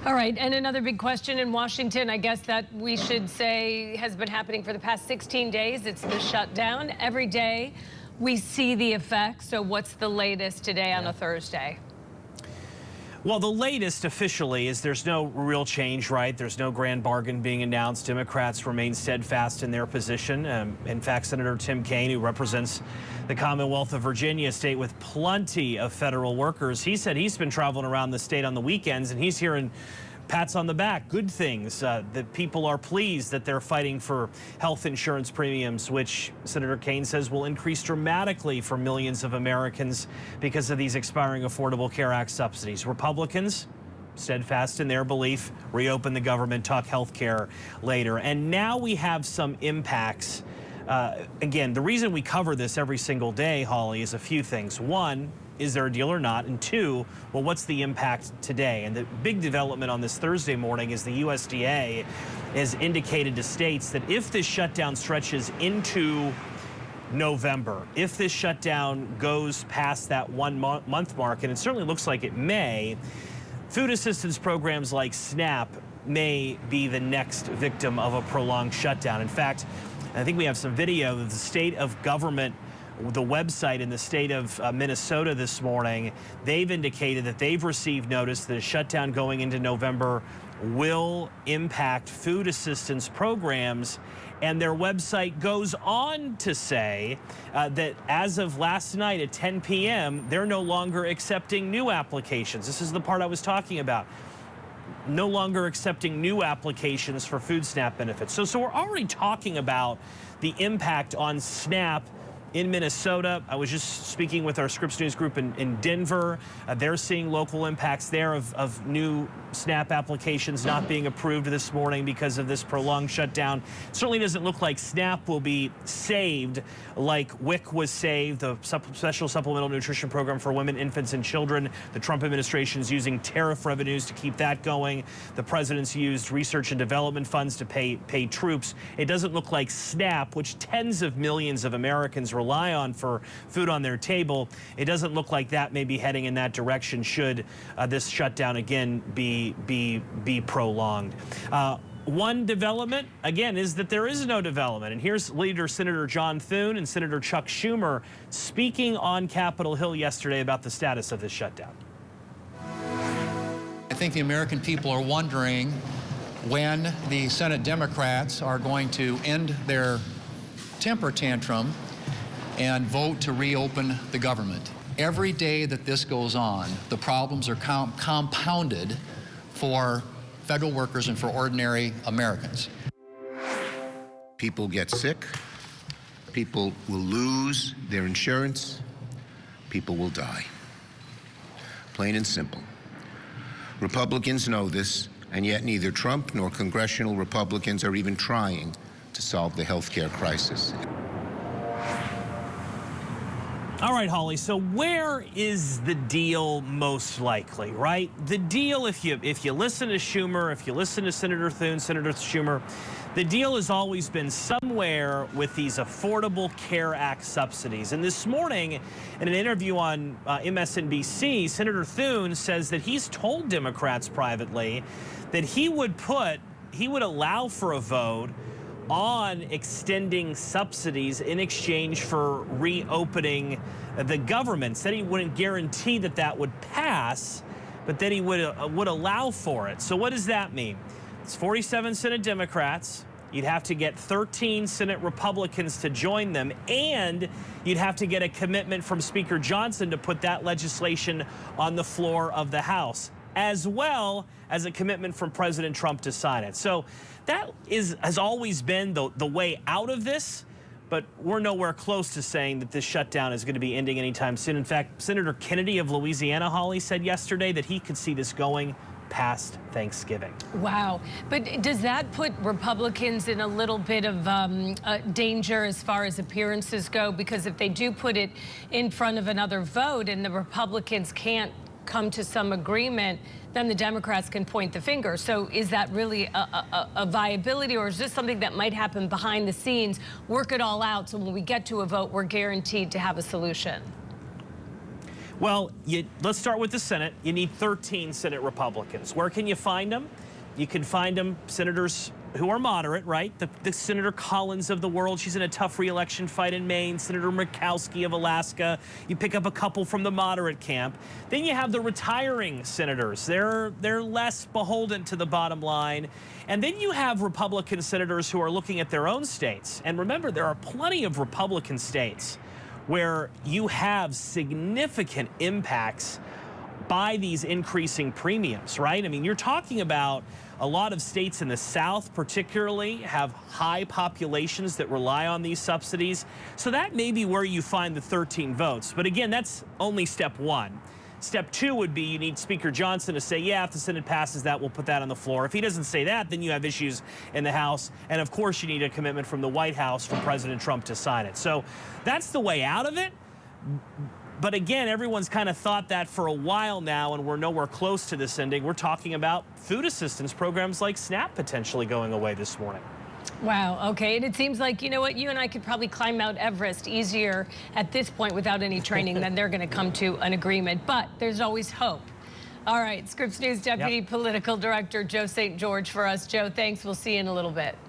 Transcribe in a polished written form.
All right, and another big question in Washington, I guess that we should say has been happening for the past 16 days. It's the shutdown. Every day we see the effects. So what's the latest today on a Thursday? Well, the latest officially is there's no real change, right? There's no grand bargain being announced. Democrats remain steadfast in their position. In fact, Senator Tim Kaine, who represents the Commonwealth of Virginia, a state with plenty of federal workers, he said he's been traveling around the state on the weekends, and he's hearing pats on the back, good things, that people are pleased that they're fighting for health insurance premiums, which Senator Kaine says will increase dramatically for millions of Americans because of these expiring Affordable Care Act subsidies. Republicans, steadfast in their belief, reopen the government, talk health care later. And now we have some impacts. Again, the reason we cover this every single day, Holly, is a few things. One, is there a deal or not? And two, well, what's the impact today? And the big development on this Thursday morning is the USDA has indicated to states that if this shutdown stretches into November, if this shutdown goes past that 1 month mark, and it certainly looks like it may, food assistance programs like SNAP may be the next victim of a prolonged shutdown. In fact, I think we have some video of the state of government, the website in the state of Minnesota this morning. They've indicated that they've received notice that a shutdown going into November will impact food assistance programs. And their website goes on to say that as of last night at 10 p.m., they're no longer accepting new applications. This is the part I was talking about. No longer accepting new applications for food SNAP benefits. So we're already talking about the impact on SNAP in Minnesota. I was just speaking with our Scripps News group in Denver. They're seeing local impacts there of new SNAP applications not being approved this morning because of this prolonged shutdown. It certainly doesn't look like SNAP will be saved like WIC was saved, the Special Supplemental Nutrition Program for women, infants, and children. The Trump administration is using tariff revenues to keep that going. The president's used research and development funds to pay troops. It doesn't look like SNAP, which tens of millions of Americans rely on for food on their table, it doesn't look like that may be heading in that direction should this shutdown again be prolonged. One development, again, is that there is no development. And here's Leader Senator John Thune and Senator Chuck Schumer speaking on Capitol Hill yesterday about the status of this shutdown. I think the American people are wondering when the Senate Democrats are going to end their temper tantrum and vote to reopen the government. Every day that this goes on, the problems are compounded for federal workers and for ordinary Americans. People get sick, people will lose their insurance, people will die. Plain and simple. Republicans know this, and yet neither Trump nor congressional Republicans are even trying to solve the health care crisis. All right, Holly, so where is the deal most likely, right? The deal, if you listen to Schumer, if you listen to Senator Thune, Senator Schumer, the deal has always been somewhere with these Affordable Care Act subsidies. And this morning, in an interview on MSNBC, Senator Thune says that he's told Democrats privately that he would allow for a vote on extending subsidies in exchange for reopening the government. Said he wouldn't guarantee that that would pass, but that he would allow for it. So what does that mean? It's 47 Senate Democrats. You'd have to get 13 Senate Republicans to join them, and you'd have to get a commitment from Speaker Johnson to put that legislation on the floor of the House, as well as a commitment from President Trump to sign it. So that has always been the way out of this, but we're nowhere close to saying that this shutdown is going to be ending anytime soon. In fact, Senator Kennedy of Louisiana, Holly, said yesterday that he could see this going past Thanksgiving. Wow. But does that put Republicans in a little bit of danger as far as appearances go? Because if they do put it in front of another vote and the Republicans can't come to some agreement, then the Democrats can point the finger. So is that really a viability, or is this something that might happen behind the scenes, work it all out, so when we get to a vote, we're guaranteed to have a solution? Well, let's start with the Senate. You need 13 Senate Republicans. Where can you find them? You can find them, senators who are moderate, right? The Senator Collins of the world, she's in a tough re-election fight in Maine. Senator Murkowski of Alaska. You pick up a couple from the moderate camp. Then you have the retiring senators. They're less beholden to the bottom line. And then you have Republican senators who are looking at their own states. And remember, there are plenty of Republican states where you have significant impacts by these increasing premiums, right? I mean, you're talking about a lot of states in the South particularly have high populations that rely on these subsidies. So that may be where you find the 13 votes. But again, that's only step one. Step two would be you need Speaker Johnson to say, yeah, if the Senate passes that, we'll put that on the floor. If he doesn't say that, then you have issues in the House. And of course, you need a commitment from the White House for President Trump to sign it. So that's the way out of it. But again, everyone's kind of thought that for a while now, and we're nowhere close to this ending. We're talking about food assistance programs like SNAP potentially going away this morning. Wow, okay, and it seems like, you know what, you and I could probably climb Mount Everest easier at this point without any training than they're going to come to an agreement, but there's always hope. All right, Scripps News Deputy Political Director Joe St. George for us. Joe, thanks. We'll see you in a little bit.